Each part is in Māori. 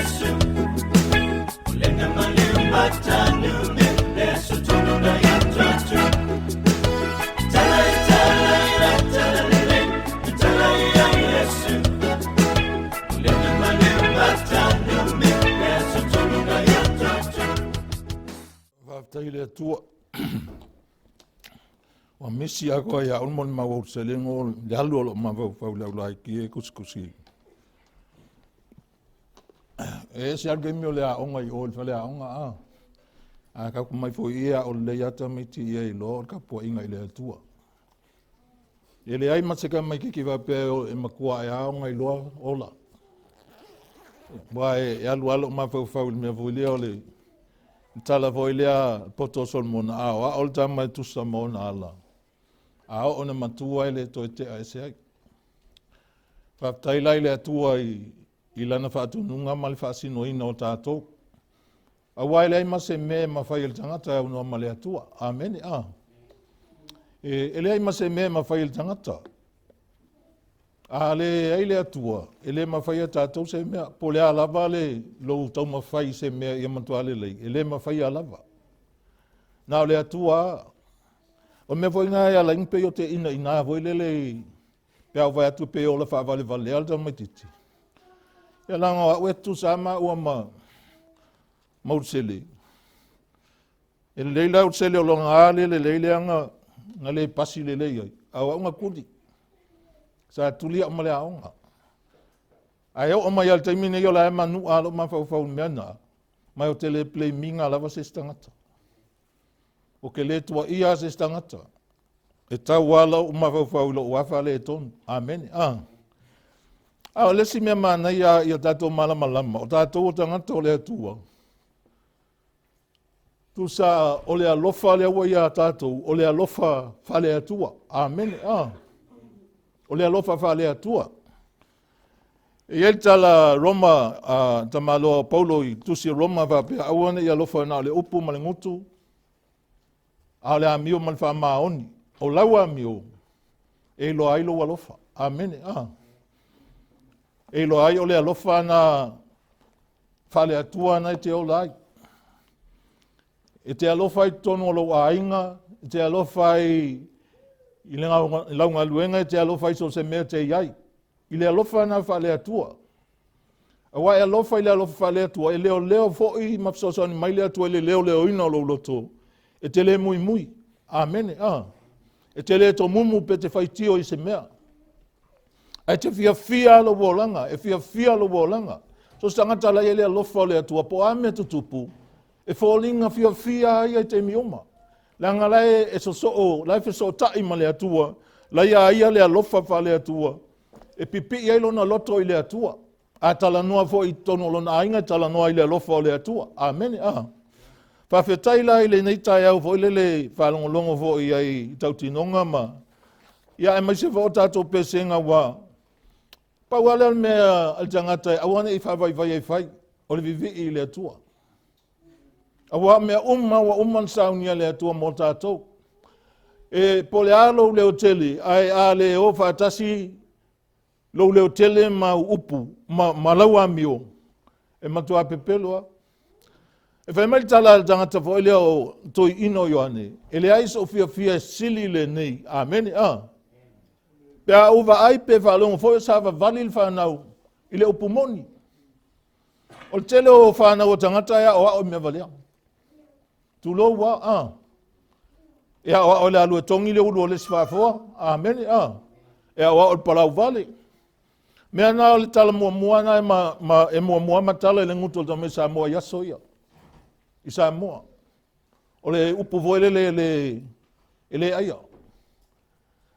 Yesu ulena maliu matanu Yesu tununa yatatu Talai ya Yesu ulena maliu matanu Yesu tununa yatatu Titile tua wa misi ako ya unmon mawau selingo dalu lo mawau faula ki kuskusi si algemi ole a onga I ol fale a onga a ka mai fo ia o le yata miti ia lo ka po inga ile tua ele ai maseka mai ki va pe e makua ya onga I lo ola vai ya lo mawau faul me volia ole tala voilia poto solmona a ol tama tu samona ala a ona matua ile to te ase fa taila ile tua I lana whaatununga mali whaasino ina o tātou. A waile ma se me ma whai il tangata unua male atua. Amen. Ele ai ma se me ma whai il tangata. A le ai le atua. Ele ma whai a tātou se mea. Po le alava le lo tau ma whai se mea I matua le lei. Ele ma whai alava. Nā le atua. O me voi ngā ia la ingpe o te ina voi le le. Pea vai atu pe o la whaavale vale alta mai titi. Ia langa o etu sama ua mausele. E leila usele o longa ale le leile anga nga le pasi le leia. Awa unga kudi. Sa tulia o male aonga. Ai o mai al taimine yo la manu alo ma fau meana. Mai o tele play minga lava se stangata. O ke le tua ia se stangata. E tau wala o ma fau lo wafa le ton. Amen. Lesi mea mana ia tātou malama. O tātou o tangata o lea tua. Tu sa o lea lofa lea ua ia tātou. O lea lofa whalea tua. Amen. O lea lofa whalea tua. E el tala Roma, tamaloa Paulo I tusi Roma whapea. Awane ia lofa na o le upu ma le ngutu. A le amio ma le whamaoni. O laua amio. E lo ailo wa lofa. Amen. E lo ai o le alofa na whale atua na te o lai. E te alofa I tono o lo ainga, e te alofa I launga luenga, e te alofa I so se mea te iai. I le alofa na whale atua. A wai alofa I le alofa whale atua, e leo fo I mapsosani mai le atua, e leo ina o lo loto. E te le mui. Amen. E te le to mumu pe te whaitio I se mea. Ai te fia lo wolanga, e fia lo wolanga. So tangata la ele alofa le atua po ame tutupu. E folinga fia ai te mioma. Langa lai e so lai so tai ma le atua. Lai ia le alofa fa le atua. E pipi ia lona loto I le atua. A tala noa fo I tono lona ainga tala noa I le alofa le atua. Amen. Fa fetai la ile nei tai au fo le falongolongo fo I tautinonga ma. Ia e mai se fo tato pesenga wa. Pa wala mea al tangata awana I whai o le vivi I le atua. Awa mea wa umman saunia le atua mo tātou. E po le alo le hoteli, ai a le o whaatasi lo le hoteli ma upu, ma laua mio. E matua pepeloa. E whai mai tala al tangata fo ele o toi ino yoane. E le ais o fia sili le nei. Amen. Pea uva ai pe whalongo fo sa vali whanau I le upumoni. O le tele o whanau o tangata ia o ao mea valea. Tu lo wa Ia o le alu e tongi le ulu o le sifafoa. Amen. Ia o le palau vale. Mea na o le tala mua na e mua matala I le ngutu o tame sa mua yaso ia. I sa mua. O le upu voile le aia.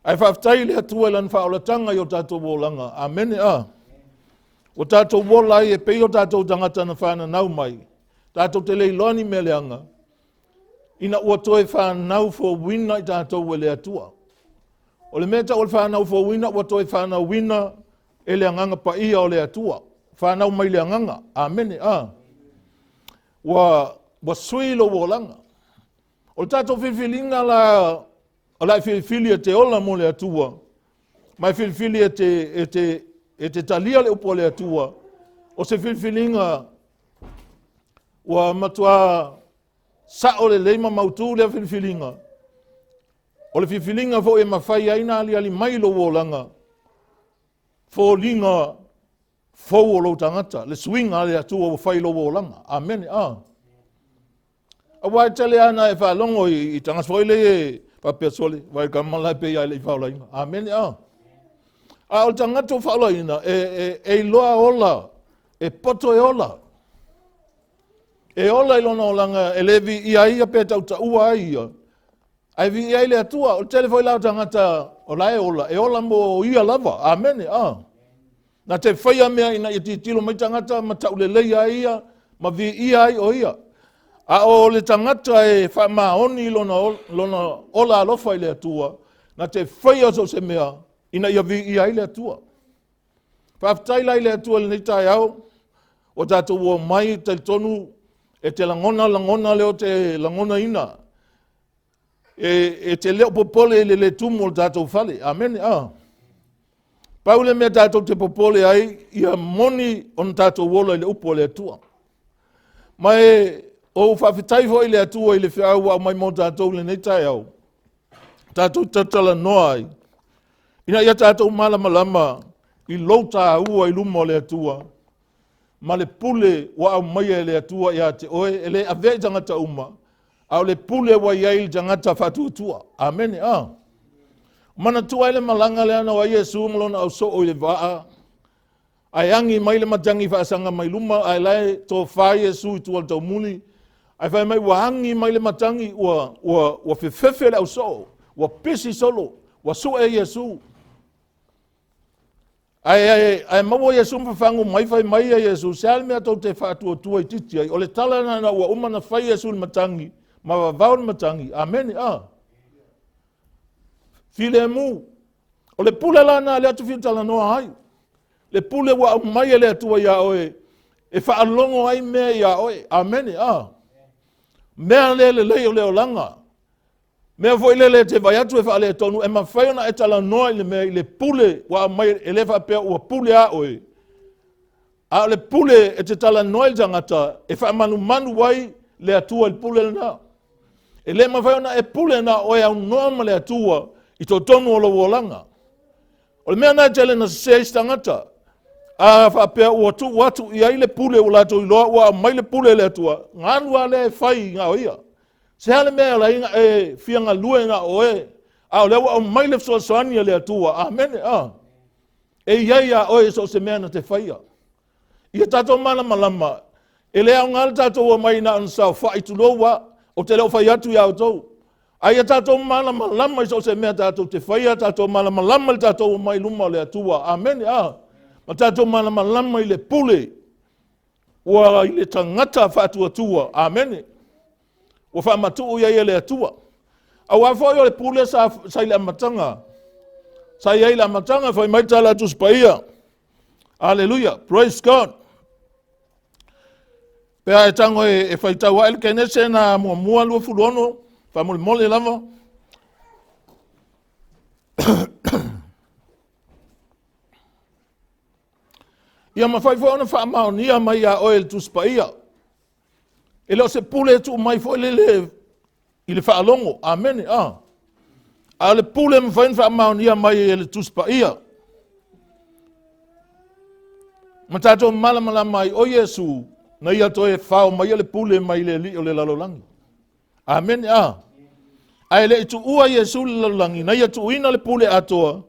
Ai whaftai le atua lan whaolatanga I o tātou wolanga. Amen. O tātou wola I e pei o tātou tangata na whana nau mai. Tātou te leiloni me leanga. Ina ua toe whanau fo wina I tātou e le atua. O le meta o le whanau fo wina, ua toe whanau wina e le anganga pa ia o le atua. Whanau mai le anganga. Amen. Wa sui lo wolanga. O le tātou whiwhilinga la Alai filifili e te ola mo le atua. Mai filifili e te talia le upo le atua. O se filifilinga ua matua sa'o le leima mautu le filifilinga. O le filifilinga fo e mawhai aina ali mai lo wolanga. Fo linga fo lo tangata. Le swinga le atua o whai lo wolanga. Amen. A wai tele ana e whalongo i tangas fo le papea sole. Wai kamala pe ia le i whaolainga. Amen. A o tangata o whaolaina e loa ola. E poto e ola. E ola ilona o langa e levi ia pe tau ta ua ia. Ai vi ia ile atua o telefoi lau tangata o lae ola. E ola mo ia lava. Amen. Na te whaia mea ina i titilo mai tangata ma tau le leia ia. Ma vi ia ai o ia. A o le tangata e Faamalosi lona ola alofa ile atua. Na te whaia so se mea ina ia vi ia ile atua. Whaftaila ile atua le nitai au. O tātou ua mai te tonu e te langona leo te langona ina. E te leo popole le tumu o tātou whale. Amen. Paule mea tātou te popole ai, ia moni on tātou wola i le upo le atua. Mai o whawhitai fo i le atua i le whiau au mai mo tātou le neitai au. Tātou tatala noa ai. Ina ia tātou malama i louta ua i luma o le atua. Ma le pule wa au maia le atua ia te oe, ele avei tangata uma. Au le pule wa iai tangata FAATUATUA. Amen. Mana tua ele malanga le ana wa Yesu malona au so o le waa. Ai angi mai le matangi whaasanga mai luma, ai lai tō wha Yesu i tua tau muli. Ai whai mai wa angi mai le matangi wa whiwhiwhi le au so, wa pisi solo, wa su e Yesu. Ai maua Yesu mwhawhangu mai whai mai a Yesu, seal mea tau te FAATUATUA i titi ai, o le tala na ua umana whai Yesu le matangi, ma wawau le matangi. Amen. File mu, o le pule lana le atu whiutala noa hai. Le pule wa mai le atua ia oe, e whaalongo ai mea ia oe. Amen. Mea le o leo langa. Mea fo ile le te vai atu e whaale tonu, e mawhaiona e tala noa ile mea ile pule wa mai e lewa pea ua pule a oe. A le pule e te tala noa ile tangata, e whaamanu wai le atua ile pule na. E le mawhaiona e pule na oe au noa le atua i tō tonu o lo wolanga. O le mea nai tele na seis tangata, a whapea ua tu watu i aile pule o lato i loa, ua mai le pule le atua, nganua le whai ngā oia. Se hale mea la inga e fianga lue nga oe. Au lewa au mai le soani le atua. Amen. E iaia oe so se mea na te whaia. Ia tato malama. E lea o ngāle tato o mai na ansau whaitu loa. O te leo whai atu i autou. Ia tato malama i so se mea tato te whaia. Tato malama le tato o mai luma le atua. Amen. Ma tato malama i le pule. Ua i le tangata FAATUATUA. Amen. Wa whaamatu ia le atua. A wafoi o le pule sa ile amatanga. Sa ile amatanga whai maitala atu spaia. Hallelujah. Praise God. Pea e tango e whaitawa ele kenese na mua lua fuluono. Whamole lava. Ia mawhai fo ona whaamao nia mai a oel tu spaia. E leo se pule tu mai fo ile whaalongo. Amen. A le pule mwhain whaamau ia mai ele tuspa ia. Ma tātou malamala mai o Yesu na ia toe whao mai ele pule mai le li o le lalolangi. Amen. A ele itu ua Yesu le lalolangi na ia tu ina le pule atoa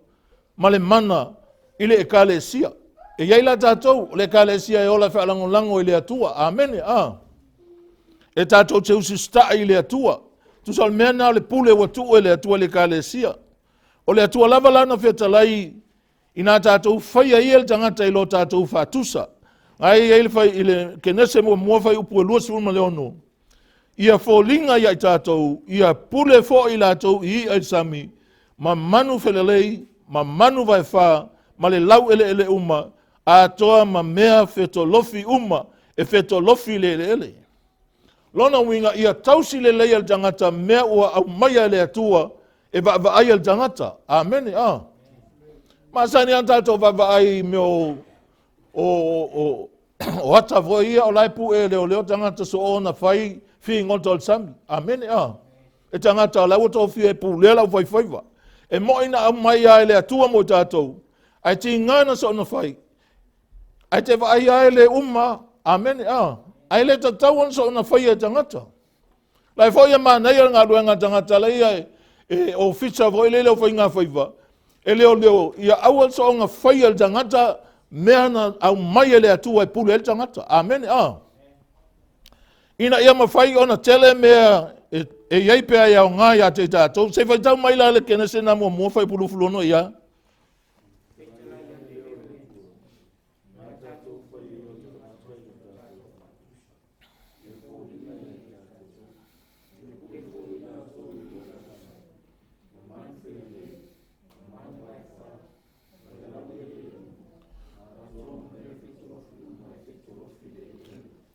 ma le mana ile e kalesia. E iai la tātou le kalesia e ola whaalangolango ile atua. Amen. E tātou te usi sta i le atua. Tu sal mea nā le pule wa tu e le atua le kalesia. O le atua lava lana whetalai i nā tātou whaia i el tangata i lo tātou whātusa. Ngai e le whai i le kenese mua whai upu e lua siulma leono. Ia fōlinga i tātou, ia pule fō i lātou i ai sami, ma manu whelelei, ma manu vai whā, ma le lau ele uma, a toa ma mea whetolofi uma, e whetolofi ele. Lona winga ia tausi le leia tangata mea ua au maia le atua e vaai al tangata. Amen. Masani an tātou vaai meo o o ata vo ia o lai pu e leo tangata so ona fai fi ngoto al sami. Amen e tangata la o fi e pu le la fai faiva. E mo ina mai ai le atua mo tatou. Ai ti ngana so ona fai. Ai te vai ai le amen ai le tatau so ona fai e tangata. Lai foi e mana ia ngā ruenga tangata la ia e o fitsa vo le leo fai ngā faiva. E leo ia awal so ona fai e tangata mea na au mai le atua e pule e tangata. Amen ina ia mawhai ona tele mea e iei pea ia o ngā ia te tātou. Se whai tau mai la le kena se nā mua whai pulu fulono ia.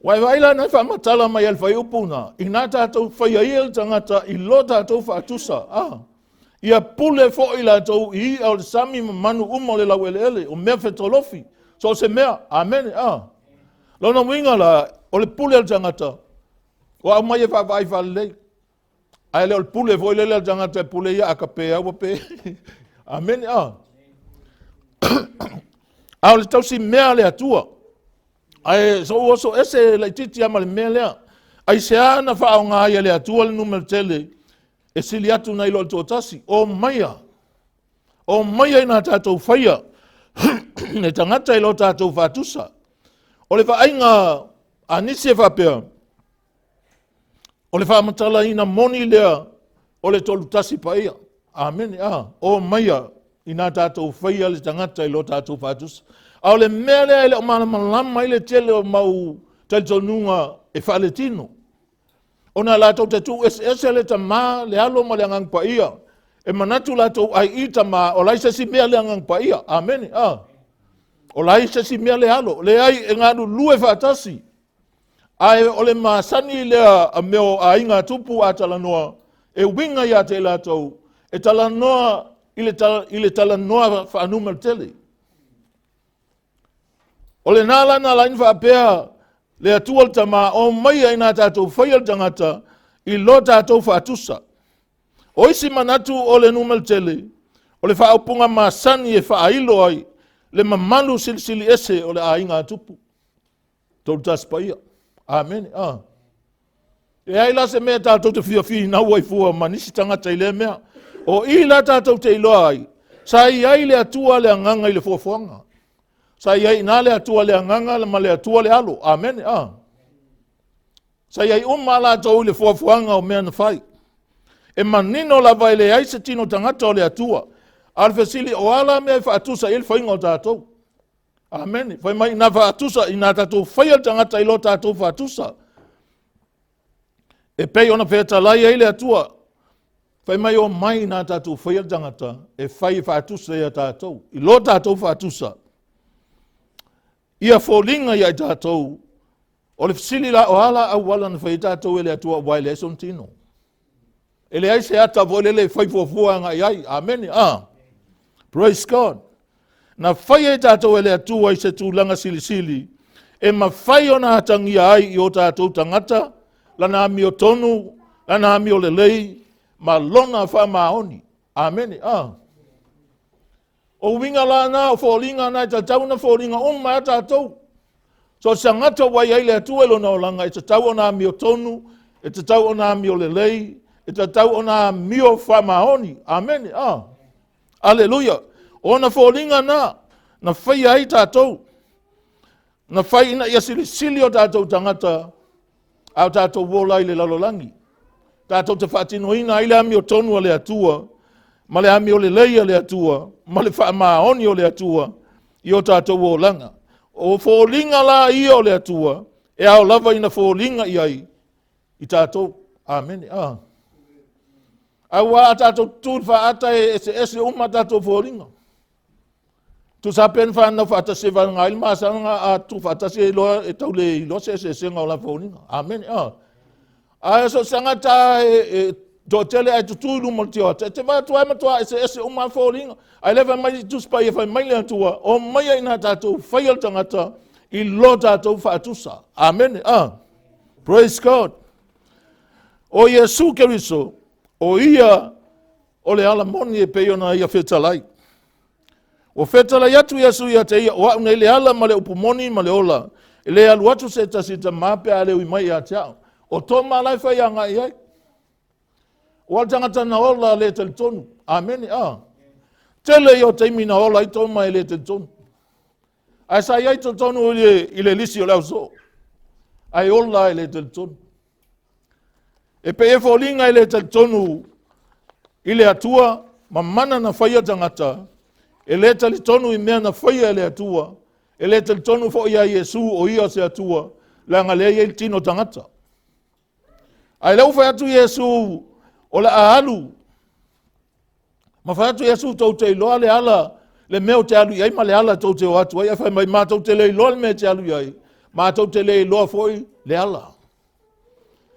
Wai waila na whamatala mai al whai upuna. I nā tātou whai aia tangata i lo tātou whaatusa. Ia pule fo i tātou i au le sami manu umo le lau ele o mea whetolofi. So se mea, amen, Lona winga la, o le pule al tangata. O au mai e whawai whalei. Ai le o le pule fo i le al tangata e pule ia aka pe au pe. Amen, Au le tausi mea le atua. Ai so ese la titi ama le mele ai se ana fa nga ia le atua le numero tele e sili atu na ilo totasi o maia ina tatou faia ne tangata ilo tatou fatusa o le fa ainga anisi fa pe o le fa matala ina moni le o le tolu tasi paia amen o maia ina tatou faia le tangata ilo tatou fatusa au le mele ele o malama ile tele o mau taltonunga e faletino. Ona la tau te tu ese le tama le alo mo le angang pa ia. E manatu la tau ai ita ma o laisa si mea le angang pa ia. Amen. O laisa si mea le alo. Le ai e ngadu lue fatasi. Ai o le masani le a meo a inga tupu a talanoa. E winga ia te la tau. E talanoa ile talanoa fa numel tele. O le nala na lain whaapea le atua tama o mai aina tātou whaia tangata i lo tātou whaatusa. O isi manatu o le numel tele, o le whaapunga masani e whaailo ai, le mamanu silisili ese o le ainga tupu. Tau taspaia. Amen. E aila se mea tātou te whiawhi na uai fua manisi tangata i le mea. O ila tātou te iloa ai, sa i ai le atua le anganga i le fuafuanga. Sa iai nale atua le anganga le male atua le alo. Amen. Sa iai la tau le fuafuanga o mea na fai. E manino la vai le aise tino tangata o le atua. Alfesili o ala mea faatusa il whainga o tātou. Amen. Whai mai ina faatusa ina tātou whaia tangata ilo tātou faatusa. E pei ona wheta lai ai le atua. Whai mai o mai ina tātou whaia tangata e whai faatusa ia tātou. Ilo tātou faatusa. Ia fōlinga ia tātou, o le fisili la o ala au wala na whai tātou ele atua wai le son tino. Ele ai se ata vo lele whai fuafua nga iai, amen, praise God. Na whai e tātou ele atua i se tūlanga sili, e ma whai o na hatangi ai i o tātou tangata, lana ami o tonu, lana ami o lelei, ma lona wha maoni, amen, O winga la na o fōlinga na i tatau na fōlinga o mai tātou. So sangata wai ai le atuelo na o langa, i tatau o na mi o tonu, i tatau o na mi o lelei, i tatau o na mi o whamaoni. Amen. Alleluia. O na fōlinga na whai ai tātou. Na whai ina ia sili o tātou tangata, au tātou wōlai le lalolangi. Tātou te whaatinoina ai le ami o tonu a le atua, ma le ami o le leia le atua, ma le whaamaoni o le atua, i o tātou o langa. O fōlinga la i o le atua, e au lava ina fōlinga i ai, i tātou. Amen. Au a tātou tūr whaata e ese uma tātou fōlinga. Tu sapen whanau whaatase wanga ili maasanga a tu whaatase e loa e tau le i lose e senga o la fōlinga. Amen. A so sangata do tele ai tutulu mo tio te va tu ama tu ese uma fōlinga ai leva mai tu spa e fai mai le tua o mai ina tatu fail tangata I lo tātou whaatusa. Amen. Praise God. O Yesu Keriso, o ia, o le ala moni e peiona ia whetalai. O whetalai atu Yesu ia te ia, o au nei le ala ma le upumoni ma le ola. E le alu atu se tasita mape a leo i mai a teao. O tō malai whai a ngai ai. O al tangata na ola le te tonu. Amen. Tele i o teimi na ola i tō mai le te tonu. Ai sa iai tō tonu i le lisi o leo so. Ai ola i le te tonu. E pe e fōlinga i le te tonu i le atua, ma mana na whaia tangata. E le tali tonu i mea na whaia i le atua. E le tali tonu fo ia Yesu o ia se atua. Langa le ia tino tangata. Ai leu whai atu Yesu o le ahalu. Ma whai atu Yesu tau te iloa le ala. Le meo te alu iai ma le ala tau te o atu. Ai a whai mai ma tau te le iloa le mea te alu iai. Ma tau te le iloa foi le ala.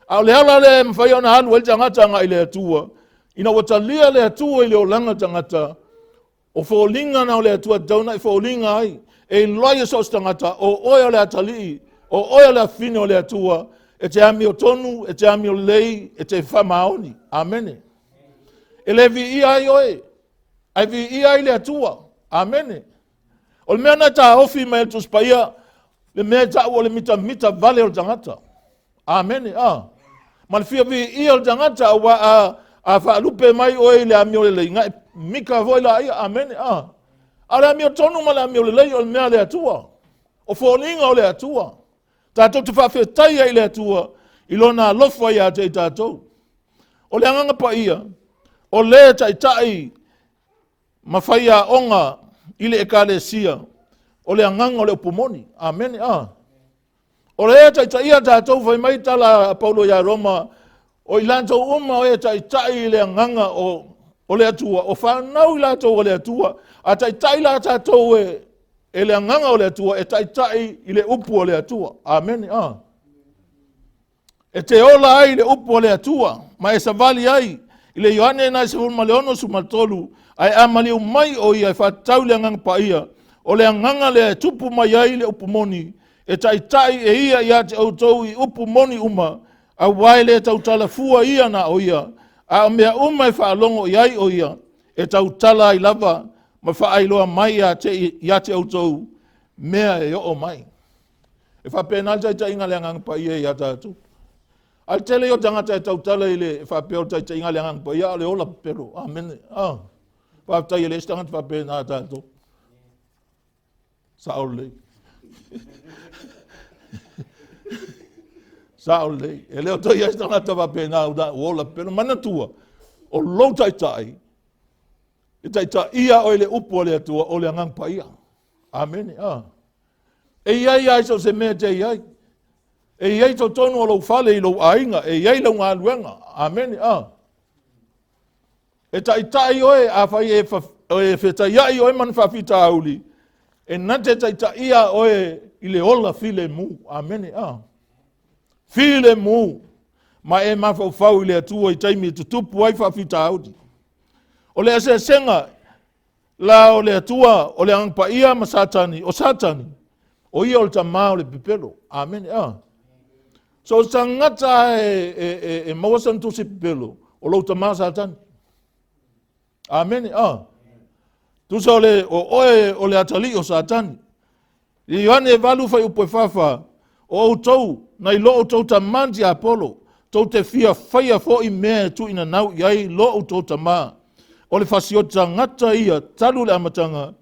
Au le ala le mwhai ona halu el tangata nga i le atua. Ina watalia le atua i le o langa tangata. O fōlinga na o le atua dauna i fōlinga ai. E loia sos tangata o oia le atali. O oia le afine o le atua. E te ami o tonu, e te ami o lei, e te whamaoni. Amene. E le vi ia ai oe. Ai vi ia ai le atua. Amene. O le mea na ta ofi mai tu spaia. Le mea ta o le mita vale o tangata. Amene. Ma le fia vi ia o tangata wa a whaalupe mai oe le ami o le lei. Ngai mika voi la ia. Amene. A le ami o tonu ma le ami o le lei o le mea le atua. O fōlinga o le atua. Tātou te whawhetai ai le atua, i lona alofa ia te tātou. O le anganga pa ia, o le tai ma whaia onga i le ekalesia, o le anganga o le upumoni. Amen. O le tai ia tātou whai mai tala Paulo ia Roma, o i lantou uma o e tai i le anganga o le atua, o whanau i lantou o le atua, a tai la tātou e le anganga o le atua, e tai i le upu o le atua. Amen. E te ola ai le upu o le atua, ma e savali ai, i le Ioane na se ma le ono su matolu, ai amali o mai o ia, e whatau le anganga pa ia, o le anganga le tupu mai ai le upu moni, e tai e ia te autou i upu moni uma, a wai le tautala fua ia na o ia, a mea uma e whaalongo i ai o ia, e tautala i lava, ma whaailoa mai ia te autou mea e o mai. E whapena tai inga le angang pa ia tātou. Al tele o tangata e tautala i le whapeo tai inga le angang pa ia le ola pero. Amen. Whaptai e le stangata whapena tātou. Saole. Saole. E leo toi e stangata whapena o ola pero manatua. O lo tai. E taita ia o le upu o le atua o le angang pa ia. Amen. E iai so se mea te iai. E iai to tonu o lo fale i lo ainga. E iai lo ngā luenga. Amen. E taita i oe a whai e wheta iai oe man whawhita auli. E nate taita ia oe i le ola file mu. Amen. File mu. Ma e mawhau i le atua i taimi tutupu ai whawhita auli. O le ase senga, la o le atua, o le angpa ia ma satani, o satani, o ia o le tamā o le pipelo. Amen. So tangata e mawasan tu si pipelo, o lo tamā satani. Amen. Tu sa o le atali o satani. I Ioane e valu fai upo e fafa, o autou, na i lo autou tamanti a Apollo, tou te fia fai fo i mea tu ina nau iai lo autou tamā. O le whasiota ngata ia talu le amatanga,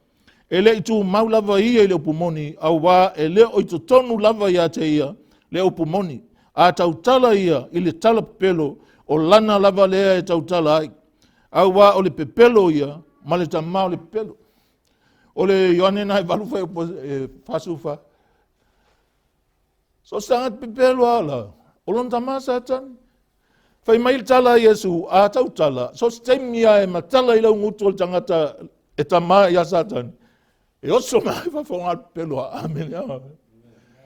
e le itu mau lava ia i le upumoni, au wā e le o itu tonu lava ia te ia, le upumoni, a tautala ia i le tala pepelo, o lana lava lea e tautala ai, au wā o le pepelo ia, ma le tamā o le pepelo. O le Ioane nai walufa e whasufa. So sangat pepelo ala, o lon tamā satan, Whai mai tala Yesu a tau tala. So stemia e matala i lau ngutu o tangata e tamā i a satan. E oso mai whawhonga peloa. Amen.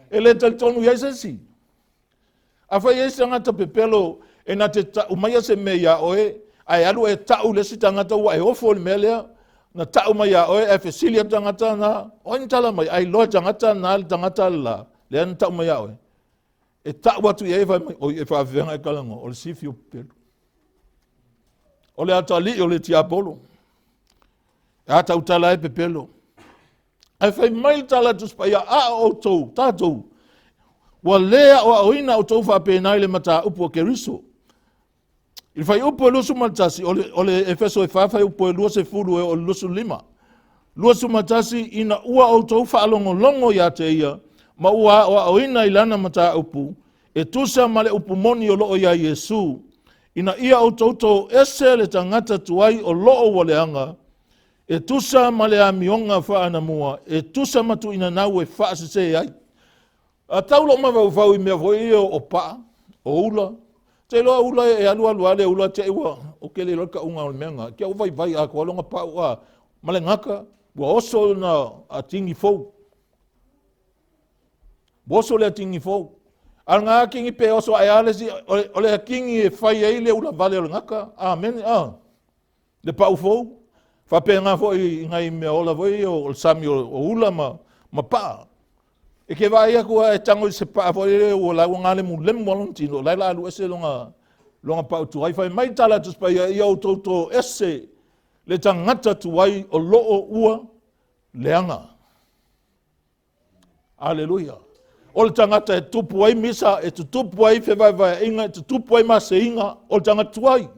E le tali tonu i aisesi. A whai eisi tangata pepelo e na te umaia se mea oe. Ai alu e tau lesi tangata ua e ofo li melea. na tau mai a oe e fesilia tangata na, oin tala mai, ai loa tangata na tangata la, le an tau mai a oe. E tau watu i eva mai, o e whaawenga e kalango, o le sifi o pelu. O le atali, o le tiapolo. E ata utala e pepelo. Ai whai mai tala tuspa ia a o tou, tātou. Wa lea o oina o tou whapena le mata upu o Keriso. I whai upu e lusu matasi, o le efeso e whawhai upu e lua se furu e o lusu lima. Lua su matasi ina ua o tou whaalongo longo ia te ia, ma ua o oina ilana mata upu, e tusa male upu moni o loo ia Yesu, ina ia o tou ese le tangata tuai o loo waleanga, e tusa male a mionga whaana mua, e tusa matu ina nau e whaasese ai. A taulo ma vau i mea voi o pa, o ula. Te loa ula e alua le ula te iwa, o ke le loka unga o meanga. Kia uvai vai a kua longa pa ua male ngaka, ua oso na a tingi fau. Boso le a tingi fau. Al ngā kingi pe oso ai alesi, o le a kingi e whai ei le ula vale o le ngaka. Amen, le pa ufau. Whape ngā fo i ngai mea ola voi o sami o ula ma pa. E ke vai akua e tango i se pa fo i o lau ngale mu lemu walantino, lai la alu ese longa pa utu. Ai whai mai tala tuspa ia o toto ese le tangata tuai o loo ua leanga. Aleluia. O le tangata e tupu ai misa, e tupu ai whewai inga, e tupu ai mase inga, o le tangata tuai.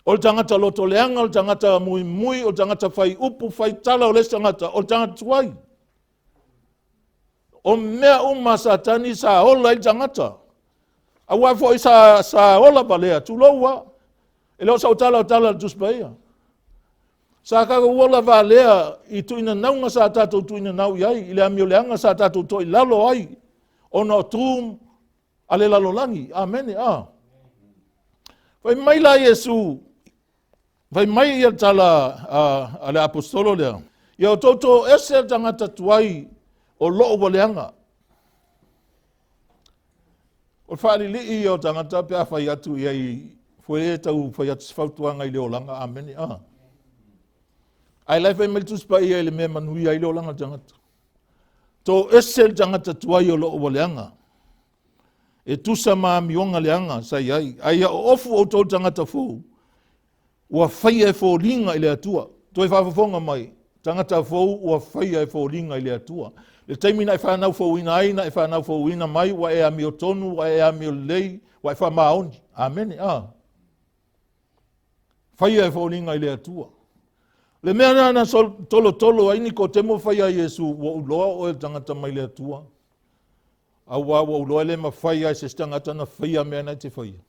O le tangata loto leanga, o le tangata mui, o le tangata whai upu, whai tala o le tangata, o le tangata tuai. O mea umasa tani sa ola i tangata. A wafo i sa ola balea, tu loua. E leo sa utala tuspaia. Sa kaga uola valea i tuina naunga sa tatou tuina nau iai, i le amio leanga sa tatou toi lalo ai. Ona o tum ale lalo langi. Amen. Vai mai la Yesu, vai mai ia tala ale apostolo lea. Ia o toto ese tangata tuai o loo waleanga. O whaali li o tangata pia whai atu iai fwe e tau whai atu sifautuanga i leo langa. Amen. Ai lai whai mai tuspa ia le mea manui ai leo langa tangata. To ese tangata tuai o loo waleanga. E tusa maa mionga leanga sa iai. Ai o ofu o tau tangata fu. Ua whai e fo linga i le atua. Toi whafafonga mai. Tangata fu ua whai e fo linga i le atua. Le taimina e whanau fōwina aina, e whanau fōwina mai, wa e ami o tonu, wa e ami o lei, wa e whamaoni. Amen. Whaia e fōlinga i le atua. Le mea nana tolo aini ko temo whaia Yesu, wa uloa o e tangata mai le atua. A wa uloa le ma whaia e se tangata na whaia mea nei te whaia.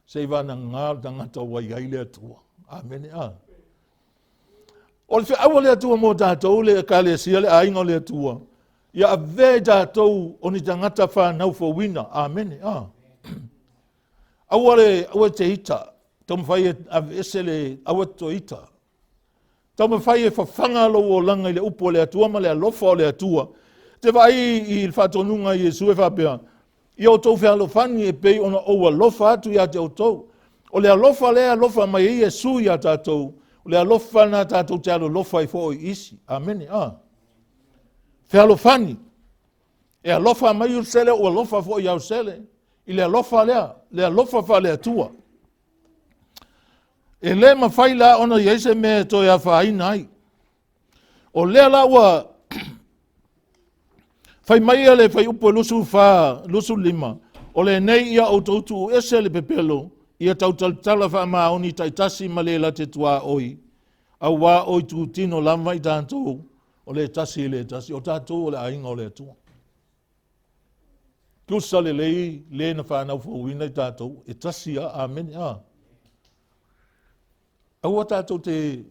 Se wana ngā tangata wa i le atua. Amen. O le whiawa le atua mo tātou le ka le sia le ainga le atua. Ia a vea tātou o ni tangata whanau fōwina. Amen. Awa te ita. Tau mwhai a ese le awa to ita. Tau mwhai e whawhanga lo o langa i le upo le atua ma le alofa o le atua. Te vai i whatonunga i Jesu e whapea. I o tau whea alofani e pei ona o alofa atu i a te o tau. O le alofa le alofa mai i Jesu i a tātou. O le alofa na tātou te alofa i fōi isi. Amen. Whea alofani. E alofa mai u sele o alofa fōi au sele. I le alofa lea. Le alofa wha le atua. E le ma whai la ona i eise me to ia whaina ai. O lea la ua whai mai le whai upo lusu lima. O le nei ia o tautu ese le pepelo. Ia tautaltala wha maoni taitasi ma le la te tua oi. A wā oi tu tino lama i tātou. O le tasi le tasi. O tātou o le ainga o le atua. Kusa le lei le na whanau whauina i tātou. E tasi a amen Aua tātou te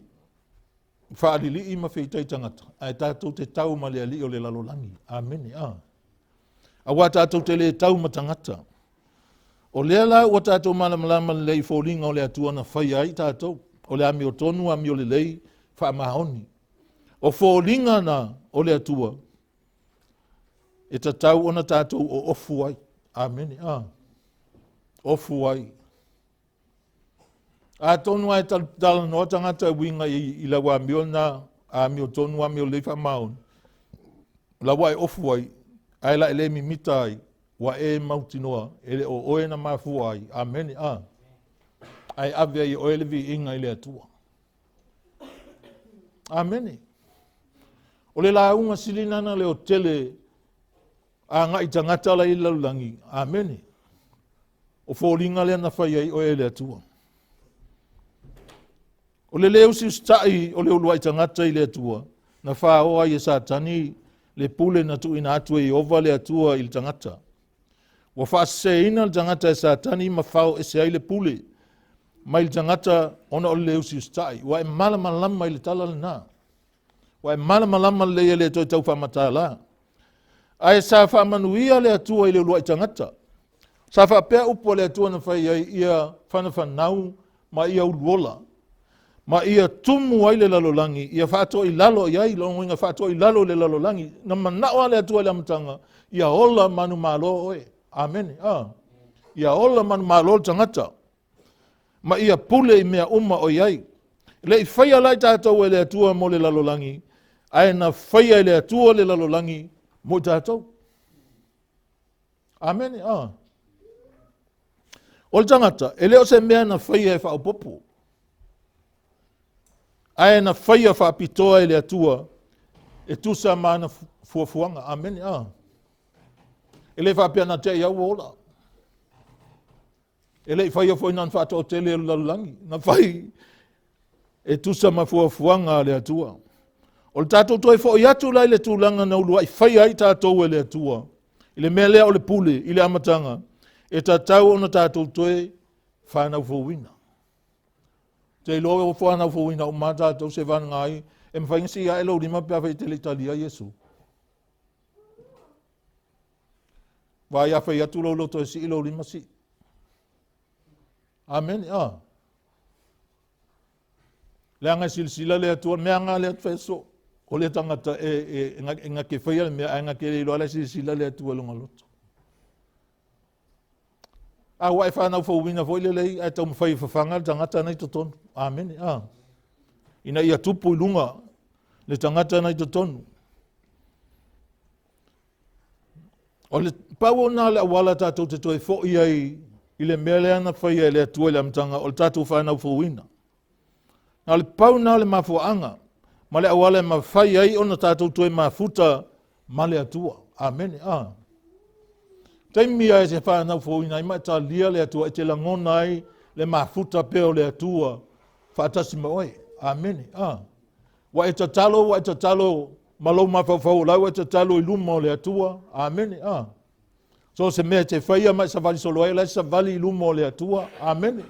whaarili i mawhitai tangata. Ai tātou te tau ma le ali o le lalolangi. Amen. Aua tātou te le tau ma tangata. O lea la ua tātou malamalama le lei fōlinga o le atua na whai ai tātou. O le ami o tonu, ami o le lei whaamahoni. O fōlinga na o le atua. E ta tau ona tātou o ofu ai. Amen. Ofu ai. A tonu ai tala no tangata winga I la wa miona a mi o tonu a mi o lefa maun. La wa ofu ai ai la ele mi mitai wa e mautinoa ele o oe na mafu ai. Amen. Ai ave I oele vi inga ile atua. Amen. O le la unga silinana le o tele a ngai tangata la ila ulangi. Amen. O fōringa le na whai ai o ele atua. O le leo si ustai o le uluai tangata i le atua. Na wha oa I satani le pule na tu ina atua I ova le atua I le tangata. Wa wha se ina le tangata satani ma whao e se ai le pule. Mai le tangata ona o le leo si ustai. Wa e malama lama I le tala le na. Wa e malama lama le le toi tau whamata la. Ai sa whamanuia le atua I le uluai tangata. Sa whapea upo le atua na whai ai ia whanau ma ia uluola. Ma ia tumu ai le lalolangi, ia whātua I lalo iai, longoinga whātua I lalo le lalolangi, na manao le atua le amatanga, ia ola manu malo oe. Amen. Ia ola manu malo tangata. Ma ia pule I mea uma o iai. Le I whaia lai tātou le atua mo le lalolangi, ai na whaia le atua le lalolangi mo tātou. Amen. O le tangata, e leo se mea na whaia e whaopopo. Ai na whaia whaapitoa le atua, e tusa mana fuafuanga. Amen. E le whaapea na te iau ola. E le whaia fwoi nan whātua te le lalulangi. Na whai, e tusa ma fuafuanga le atua. O le tātou toi fwoi atu lai le tūlanga na ulua, I whaia I tātou le atua. I le mea lea o le pule, I le amatanga. E tātou ona tātou toi whanau fwowina. Te loe o whanau fwowina o mata tau se vana ngai, e mwhaingasi ia elo rima pia whai te le talia Yesu. Vai a whai atu lo to si ilo rima si. Amen. Le anga silsila le atua, mea ngā le atu wheso. O le tangata e nga ke whaia, mea anga ke le ilo ala silsila le atua longa loto. A wai whanau whauwina fwoi le lei, ai tau mwhai whawhanga tangata nei totonu. Amen. Ina ia tupu ilunga le tangata nei totonu. O le pau na le awala tātou te toi fwoi ai I le mea le ana whaia le atua le amtanga o le tātou whanau whauwina. Na le pau na le mafuanga, ma le awala ma whai ai ona tātou toi mafuta ma le atua. Amen. Taimia e se whanau whauwina, I mai tā lia le atua, e te langona ai le mafuta peo le atua, whaatasi maoe. Amen. Wa e tatalo, malo mawhawhau lau, e tatalo I luma o le atua. Amen. So se mea te whaia mai sa vali solo ai, lai sa vali I luma o le atua. Amen.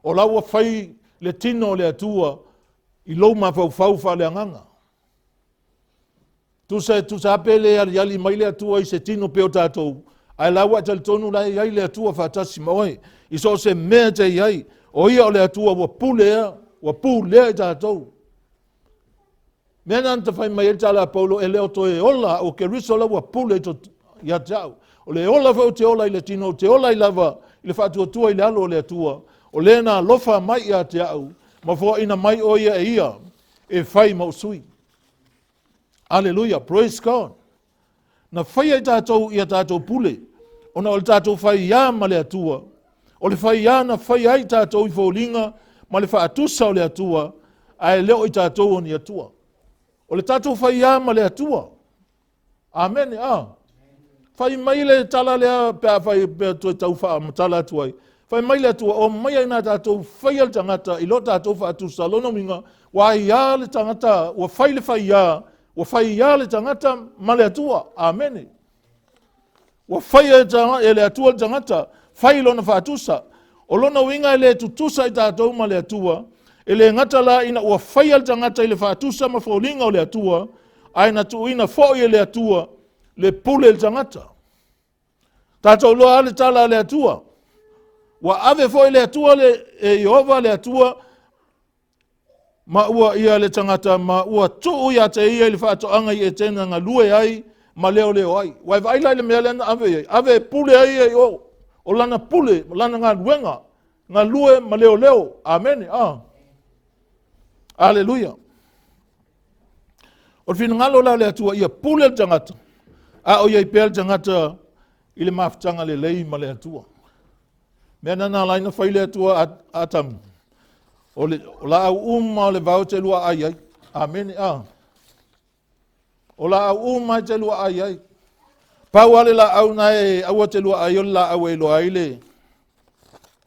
O lau a whai le tino o le atua, I lou mawhawhau wha le anganga. Tu sa apele ali mai le atua I se tino peo tātou. Ai lawa tal tonu lai ai le atua whaatasi maoe. I so se mea te iai. O ia o le atua wa pulea I tātou. Mea nanta whai mai e tala Paulo e leo toe ola o Keriso la wa pule to ia tau. O le ola whau te ola I le tino, te ola I lava I le whaatuatua I le alo o le atua. O le na lofa mai ia te au. Ma fua ina mai o ia e ia. E whai mausui. Alleluia, praise God. Na whai ai tātou ia tātou pule. Ona o le tātou whai ia ma le atua. O le whai ia na whai ai tātou I whaulinga ma le whaatusa o le atua. Ai leo I tātou o ni atua. O le tātou whai ia ma le atua. Amen. Whai mai le tala lea pia whai pia tue tau wha matala tuai. Whai mai le atua o mai ai nā tātou whai al tangata I lo tātou whaatusa lono minga. Wa ia le tangata, wa whai le whai ia. Wa whai ia le tangata ma le atua. Amen. Wa whai e le atua le tangata. Whai lona whaatusa. O lona winga le tutusa I tātou ma le atua. E le ngata la ina wa whai le tangata I le whaatusa ma whaulinga o le atua. Aina tu ina whoi le atua. Le pule le tangata. Tātou loa le tala le atua. Wa ave whoi le atua le Jehova le atua. Ma ua ia le tangata, ma ua tuu ia te ia le whaatoanga I e tena ngā lue ai, ma leo ai. Wai vai lai le mea lena ave pule ai o lana pule, lana ngā luenga, ngā lue ma leo leo. Amen. Aleluia. O fina ngalo la le atua ia pule le tangata. A o ia ipea le tangata i le mafutanga le lei ma le atua. Mea nana laina whai le atua atamu. O la au o le vau te lua ai ai. Amen. O la au te lua ai ai. Pau ale la au na e au te lua ai o la au e loa ai le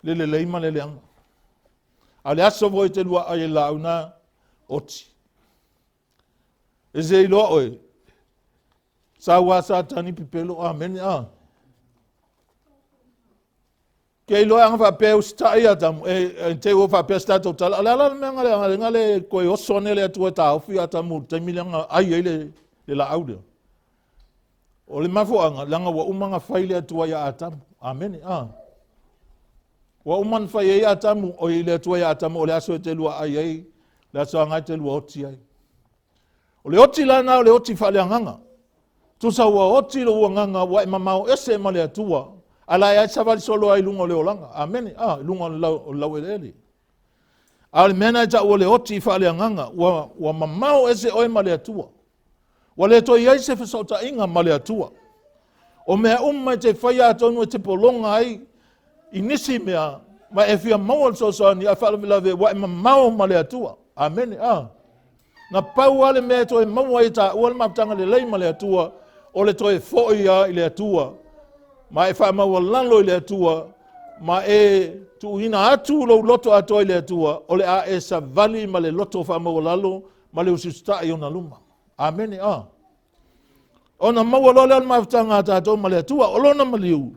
lei ma le leanga. Ale aso voi te lua ai la au na oti. E se i loa oe. Sa wasa tani pipelo. Amen. Ke i loa anga whapea ustai atamu. E te ua whapea stato tala. Ale ala me ngale koe osone le atua ta ofi atamu. Te milanga ai le la au leo. O le mafuanga langa wa umanga whaile atua ia atamu. Amen. Wa uman whai ia atamu o i le atua ia atamu o le aso e te lua ai ai. Le aso angai te lua oti ai. O le oti lana o le oti whaleanganga. Tusa ua oti lo uanganga wa mamau ese ma le atua. Ala ia savali solo ai lunga o le olanga. Amen. Lunga o lau elele. A le mena ta o le oti whaleanganga wa mamau ese oi ma le atua. Wa le toi ai se fesota inga ma le atua. O mea mai te whaia atonu e te polonga ai i nisi mea ma e fia maua sosa ni a whalawilave wa mamau ma le atua. Amen. Na pau ale mea toi maua i ta ua le maptanga le lei ma le atua o le toi foi i le atua. Ma e wha maua lalo i le atua ma e tu ina atu lo loto ato i le atua o le a e sa vali ma le loto wha maua lalo ma le ususta i ona luma. Amen. Ona maua lo le maptanga ato ma le atua o lona maliu.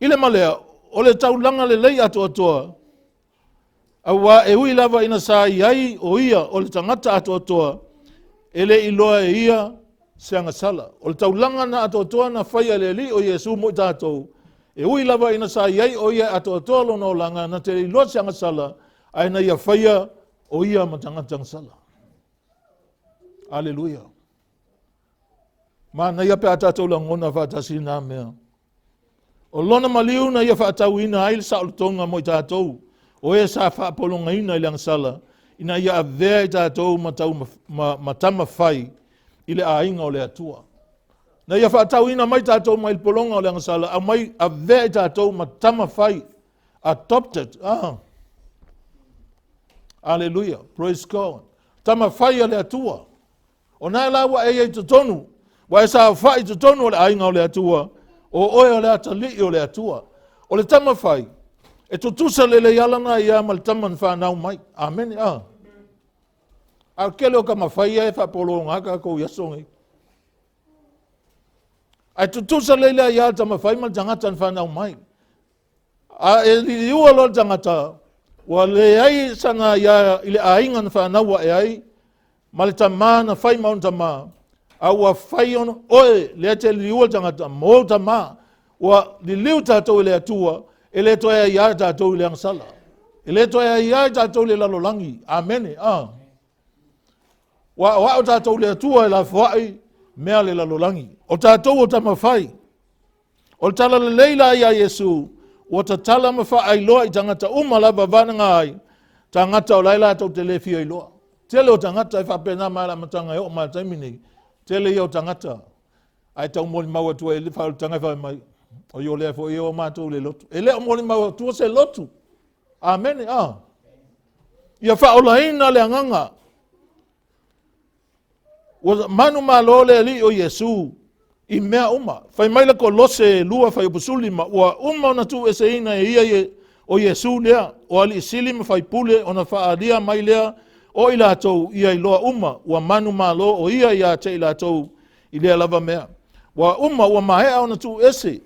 Ile malea o le taulanga le lei ato atoa. Awa e hui lava ina sa iai o ia o le tangata ato atoa. Ele iloa e ia seanga sala. O le taulanga na ato atoa na whaia le li o Yesu mo i tātou. E hui lava ina sa iai o ia ato atoa lo no langa na te iloa seanga sala. Aina ia whaia o ia ma tangata sala. Aleluia. Ma na ia pe a tātou la ngona whatasi nā mea. O lona maliu na ia whaatau ina aile sa ulutonga mo i tātou. O e sa whaapolonga ina i langsala. Ina ia avea i tātou matama whai i le ainga o le atua. Na ia whaatau ina mai tātou mai polonga o langsala. A mai avea i tātou matama whai. Adopted. Hallelujah. Praise God. Tama whai o le atua. O nai lawa e i tutonu. Wa e sa whai tutonu o le ainga o le atua. O oe o le atali o le atua. O le tama whai. E tutusa le le yalana ia ma le taman whanau mai. Amen. Al kele o ka mawhai e whapolo ngaka kou yasongi. Ai tutusa le le ia tama whai ma le tangata whanau mai. A e li ua lo tangata. Wa le ai sana ia ile aingan whanau e ai. Ma le tamana whai maun tamaa. A ua whai ono, oe, lea te liua tangata, mō tama, ua li liu tātou le atua, e le toa ia tātou le angsala. E le toa ia tātou le lalolangi. Amen. Wa o tātou le atua e la whai, mea le lalolangi. O tātou o tamawhai. O tala le leila ia Yesu, o ta tala mawhai loa i tangata umalava vananga ai, tangata o laila tau te lefio i loa. Tele o tangata e whapena maala matanga e o maa taimini. Tele iau tangata. Ai tau moli maua tua e le whau tangai whai mai. O yo lea fo i o mātou le lotu. E lea moli maua tua se lotu. Amen. Ia whaola ina le anganga. Manu malo le li o Yesu. I mea uma. Whai maila ko lose lua whai upusuli ma. Ua uma ona tu e se ina e ia o Yesu lea. O ali isili ma whai pule ona whaadia mai lea. O i lātou ia i loa uma, ua manu malo o ia ia te i lātou i lea lava mea. Wa uma, ua mahea ona tu ese.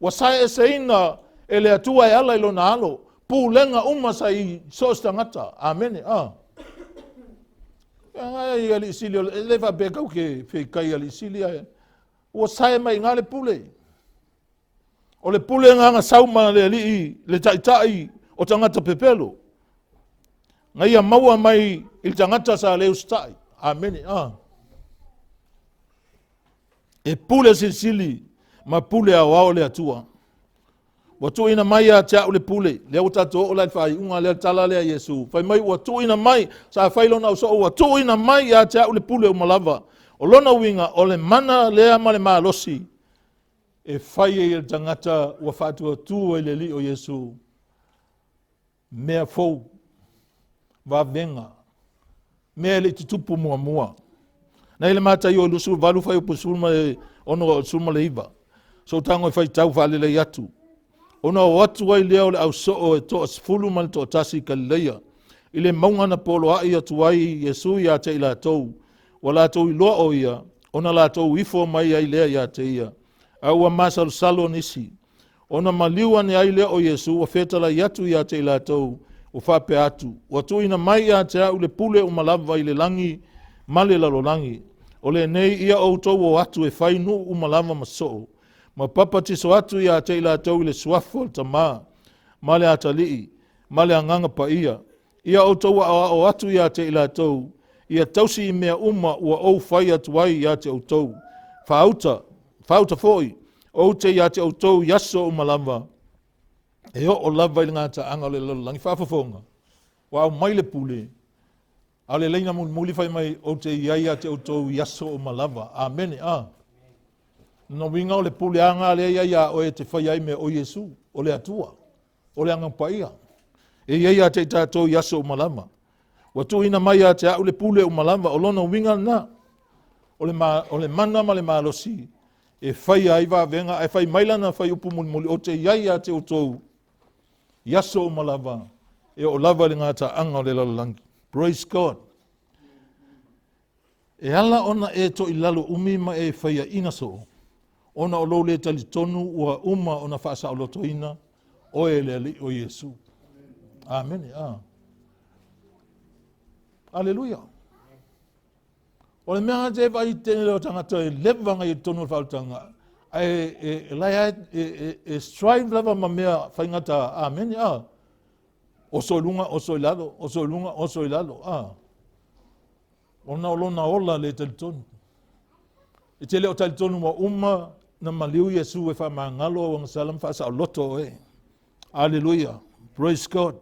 Wa sae ese ina e lea tua e ala i lona alo. Pūlenga uma sa i sos tangata. Amen. Ngai ali isili, e lewa bekau ke whikai ali isili. Ua sae mai ngā le pule. O le pule nganga sauma le li le taitai o tangata pepelo. Ngai a maua mai il tangata sa leo stai. Amen. E pule sili ma pule a wao le atua. Ua tuina mai a te au le pule, lea o tatou o lai whai unga lea tala lea Yesu. Whai mai ua tuina mai, sa whailona au so ua tuina mai a te au le pule o malava. O lona winga, o le mana lea ma le maalosi. E whai e le tangata ua whaatuatua i le li o Yesu. Mea fou, wa venga, mea le tutupu mua mua. Nei le mata i o lusu valu whai upo sulma le ono sulma le iwa. So tango e whai tau whale le yatu. Ona o atu wai leo le au soo e toa sifulu man toa tasi ka leia. I le maungana polo a ia tuai Yesu ia te ila tou. Wa la tou i loa o ia, ona la tou ifo mai ai lea ia te ia. Au a masal salo nisi. Ona maliwa ni ai lea o Yesu, wa fetala yatu ia te ila tou, o whape atu. Wa tuina mai ia te au le pule o malava i le langi, male lalo langi. O le nei ia o tou o atu e whainu o malava masoo. Ma papa tiso atu ia te ila tau le suafo ta ma le atalii, ma le anganga pa ia. Ia o tau o atu ia te ila tau, ia tausi i mea uma ua ou whai atu ai ia te o tau. Whauta foi, o te ia te o tau yaso o malava. E o lava i ngata anga le lalangi whafafonga. Wa au mai le pule. A le leina muli whai mai o te ia te o tau yaso o malava. Amen. No winga o le pule anga le ia o e te whai ai me o Yesu, o le atua, o le anga paia. E ia te tātou yaso o malama. Wa tu ina mai a te au le pule o malama, o lona winga na, o le mana ma le maalosi, e whai ai wa venga, e whai mailana whai upu muli, o te ia te o tou, yaso o malama, e o lava le ngata anga o le lalalangi. Praise God. E ala ona e to ilalo umi ma e whai a ina so. Ona o lo le tali tonu ua uma ona whaasa o loto ina o e le ali o Yesu. Amen. Aleluia. O le mea te vai tene leo tangata e levanga i tonu whautanga. E strive lava ma mea whaingata. Amen. O so lunga, o so ilalo, o so lunga, o so ilalo. Ona o lona ola le tali tonu. E te leo tali tonu wa uma na maliu Yesu e wha mangalo o ngasalam whaasa o loto e. Alleluia. Praise God.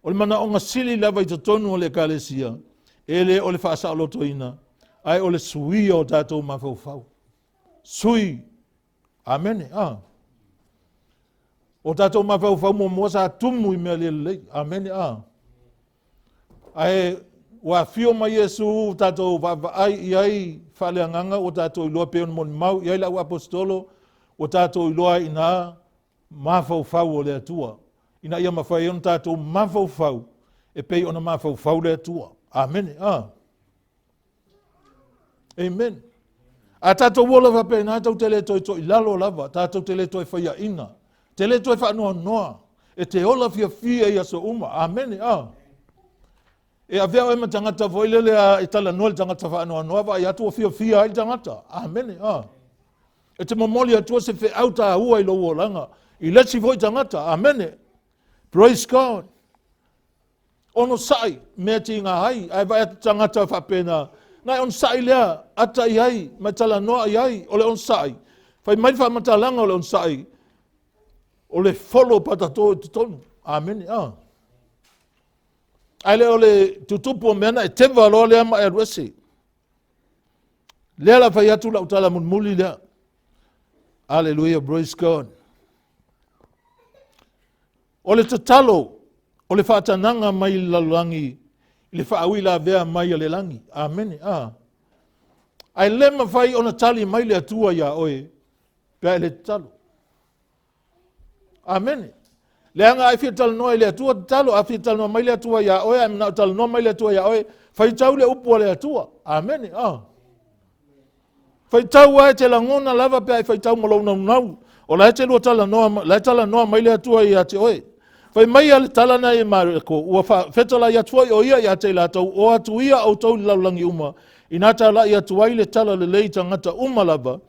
O le mana o ngasili lava i tonu o le kalesia. E le o le whaasa o loto ina. Ai o le sui o tātou mawhau. Sui. Amen. O tātou mawhau mo mua sa tumu i mea lelei. Amen. Ai wa fio mai Yesu tātou ai iai whale anganga o tātou iloa peon moni mau iai lau apostolo o tātou iloa ina mawhau o le atua. Ina ia mawhai on tātou mawhau e pei ona mawhau le atua. Amen. Amen. A tātou wola wape na tātou tele toi toi lalo lava, tātou tele toi whaia ina. Tele toi whanua noa. E te ola fia ia so uma. Amen. E a vea o ema tangata voilele a tala noa le tangata whanua noa wa i atua fia ai tangata. Amen. E te mamoli atua se fe auta ua i lo uolanga. I lesi voi tangata. Amen. Praise God. Ono sai mea ti ngā hai. Ai vai tangata whapena. Ngai on sai lea ata i ai. Mai tala noa i ai. Ole on sai. Fai mai wha matalanga ole on sai. Ole follow patato e tonu. Amen. Ai le ole tutupu o meana e tewa lo lea ma e ruese. Lea la fai atu la utala muli lea. Hallelujah, praise God. Ole tatalo, ole whaatananga mai lalangi, ile whaawila vea mai le langi. Amen. Ai lema fai ona tali mai le atua ia oe, pia le talo. Amen. Leanga ai fia talo noa le atua talo, ai fia talo noa mai le atua ia oe, ai mna talo noa mai le atua ia oe, fai tau le upua le atua. Amen. Fai tau ai te langona lava pe ai fai tau malo nau. O la te lua tala noa mai le atua ia te oe. Fai mai ale tala na e mareko, ua whetala ia tuai o ia te la tau, o atu ia au tau ni laulangi uma, ina tala ia tuai le tala le lei tangata uma lava,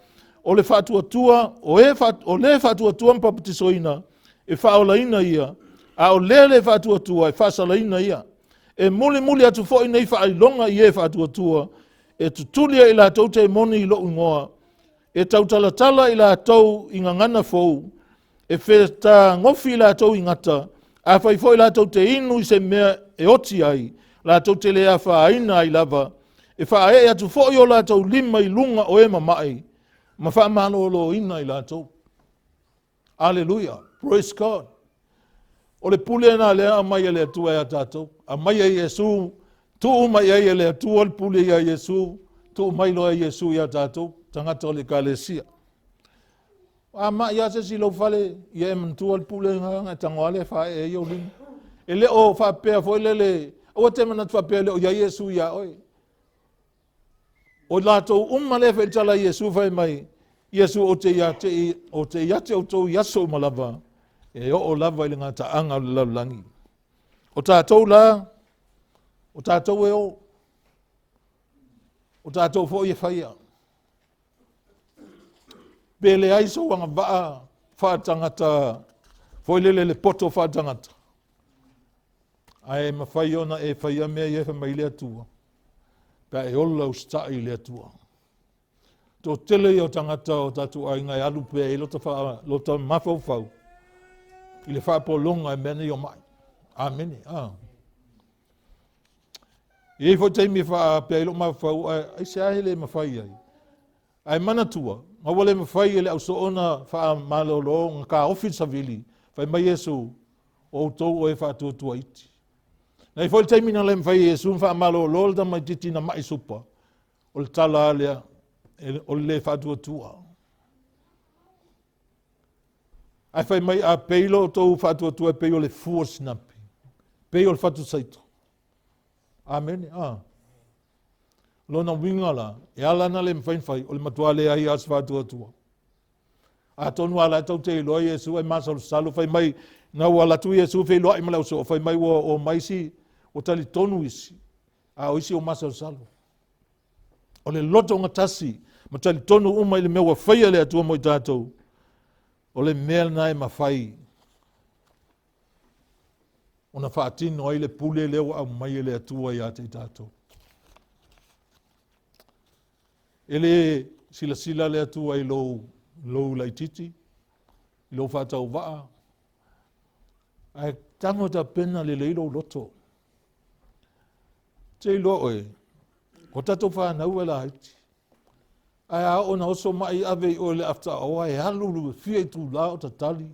o le FAATUATUA, o le FAATUATUA mpapatisoina, e whaolaina ia, a o le FAATUATUA, e whasalaina ia, e muli atu fo ina i whailonga i e FAATUATUA, e tutulia i la tau te moni i lo ungoa, e tau tala i la tau i ngangana fou, e wheta ngofi la tau ingata, a whai fwoi la tau te inu i se mea e oti ai, la tau te lea whaaina ai lava, e whaae atu fwoi o la tau lima i lunga o e mamai, ma whaamano lo ina i la tau. Alleluia, praise God. O le pule na lea a mai e lea tua e a tātou, a mai e Yesu, tu mai e lea tua o le pule i a Yesu, tu mai lo e Yesu i a tātou, tangata o le kalesia. A mai a se si lo fale, i e mtua le pule nga tangoale fa e yo lin. E le o fa pea fo le, o te mana fa pea le o ya Yesu ya oi. O lato le fe tala Yesu fa mai, Yesu o te yate o tau yaso malava, e o lava i le ngata anga le langi. O tātou la, o tātou e o tātou fo i e whaia. Pele ai so wanga vaa whaatangata, fo lele le poto whaatangata. Ai mawhai ona e whaia mea i e mai lea tua. Pea e ola ustai lea tua. Tō tele i o tangata o tatu ai ngai alu pea i lota mawhau whau. I le whaapolonga e mene i o mai. Amene. I e fo teimi wha pea i lo mawhau, ai se ahele mawhai ai. Ai mana tua, nga wale mawhai ele au so ona wha malolo nga ka ofi savili, whai mai Yesu o tau o e FAATUATUA iti. Nei fo te mina le mawhai Yesu wha malolo le da mai titi na mai supa, o le tala alea, o le FAATUATUA. Ai whai mai a peilo tau FAATUATUA e peio le fua sinapi, peio le fatu saito. Amen, Lona winga la, e ala na le mwhainwhai, o le matuale ai as FAATUATUA. A tonu ala tau te iloa Yesu ai masal salu, whai mai, na wala tu Yesu whai loa i malau so, whai mai o maisi, o tali tonu isi, a o isi o masal salu. O le loto ngatasi, ma tali tonu uma i le mewa whai ale atua mo i tātou, o le mea na e mawhai. O na whaatino ai le pule leo au mai ele atua i ate i tātou. Ele sila le atua i lou laititi, i lou whātau waa. Ai tango ta pena le leilo loto. Te ilo oe, ko tato whanau e la haiti. Ai a ona oso mai ave o le afta oa e halulu fia i tū la o ta tali.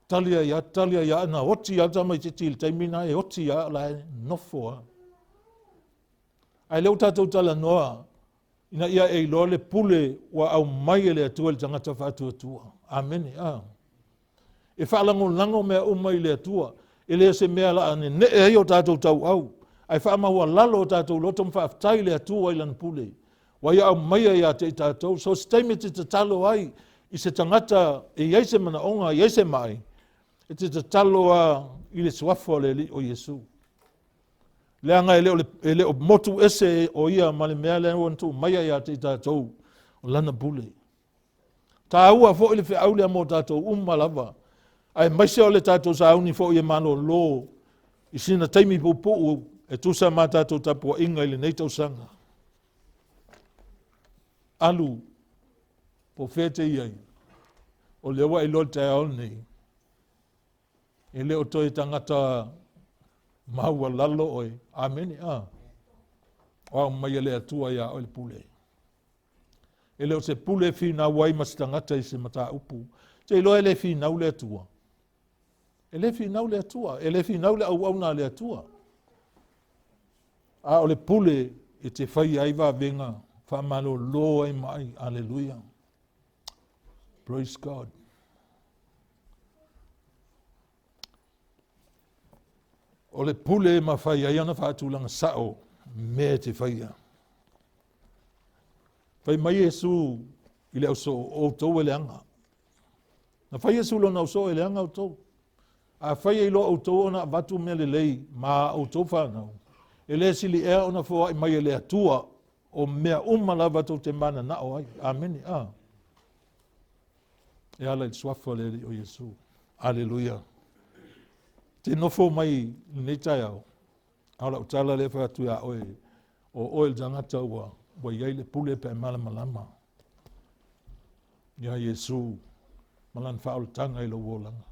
Talia ia, na oti ia tamai titi il taimina e oti ia la nofoa. Ai leo tatou tala noa, ina ia e ilo le pule wa au mai ele atua le tangata FAATUATUA. Amene, E whaalango mea umai le atua, ele se mea la ane ne e o tatou tau au. Ai whaamahua lalo o tatou loto mwhaaftai le atua i lan pule. Wa ia au mai ia te tatou, so staime te talo ai, i se tangata e iaise mana onga, iaise mai, e te talo a i le suafo le li o Yesu. Leanga ele o motu ese o ia male mea le wantu maya ia te tātou o lana pule. Tā ua fo ile fe aule mo tātou lava. Ai maise o le tātou sa uni fo ia mano lo i sina taimi pupu e tusa ma tātou tapua inga ile nei tausanga. Alu po fete iai o lewa i lo te aoni. E leo toi tangata maua lalo oi. Amene, O mai ele atua ia o le pule. E leo se pule fina wai masitangata i se mata upu. Te ilo ele fina ule atua. Ele fina ule atua. Ele fina ule au na le atua. O le pule e te whai aiva venga. Whamalo lo ai mai. Alleluia. Praise God. O le pule ma whai ai ana whaatulanga sao me te whaia. Whai mai Yesu i le auso o tau e le anga. Na whai Yesu lo na auso e le anga o tau. A whai e lo o tau ona watu me le lei ma o tau whanau. E le sili ea ona fua i mai e le atua o mea umalawa tau te mana na o ai. Amene. E ala i swafa le o Yesu. Alleluia. Te nofo mai nei tai au. Ala utala le whaatua oe. O oe tangata ua. Wa iai le pule pe malama. Ia Yesu. malan whaolutanga i lo wolanga.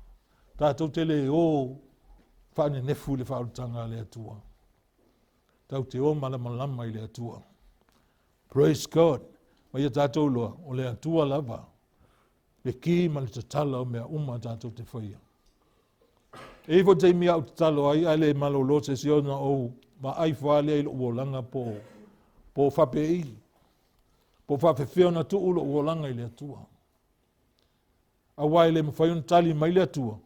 Tātou te le o whaane nefu le whaolutanga le atua. Tau te o malamalama i le atua. Praise God. Ma ia tātou loa o le atua lava. Le ki ma le tatala o mea uma tātou te whaia. E fo te mia o tatalo ai le malolo se siona o ma ai whaale ai lo wolanga po whapei. Po whawhewheo na tu ulo wolanga i le atua. A wai le mwhaion tali mai le atua.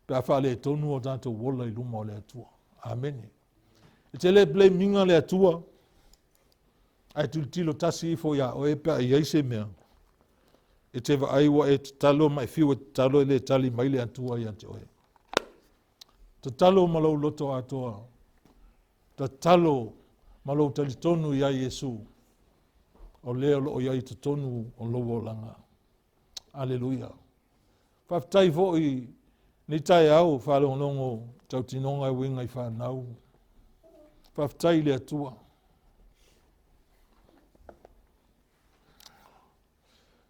Pea whaale tonu o tātou wola i luma o le atua. Amen. E te le play minga le atua. Ai tilo tasi ifo ya o e pea i eise mea. E te wa aiwa e talo mai fiu e talo e le tali mai le atua i ante oe. Ta talo malau loto atoa. Ta talo malau tali tonu i ai Yesu. O leo lo o iai te tonu o lowo langa. Aleluia. Whaftai fo i ni tai au whalongongo tau tinonga winga i whanau. Whaftai le atua.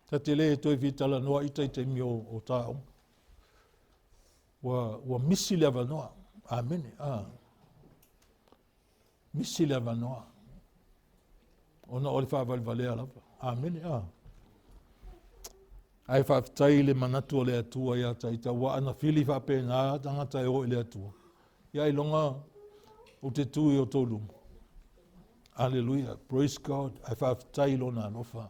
Ta te le toi vitala noa itai te mio o tau. Wa misi le avanoa. Amen. Misi le avanoa. Ona o le whavalvalea lava. Amen. Ai whaftai le manatu o le atua ia taita. Wa ana fili whape nā tangata e o le atua. Ia ilonga o te tui o tolu. Hallelujah. Praise God. Ai whaftai lo nā lofa.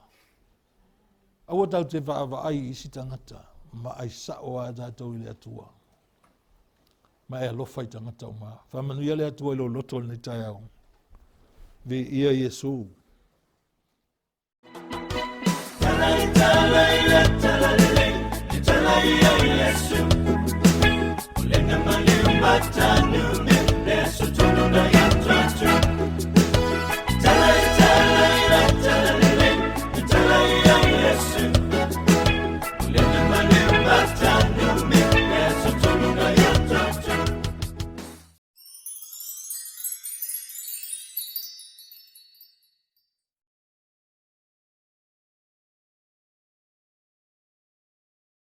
Awa tau te whaava ai isi tangata. Ma ai sao a tātou i le atua. Ma e alofa i tangata o maa. Whamanuia le atua i lo loto ni tai au. Ve ia Yesu. Yesu, ulenda maliu matanu.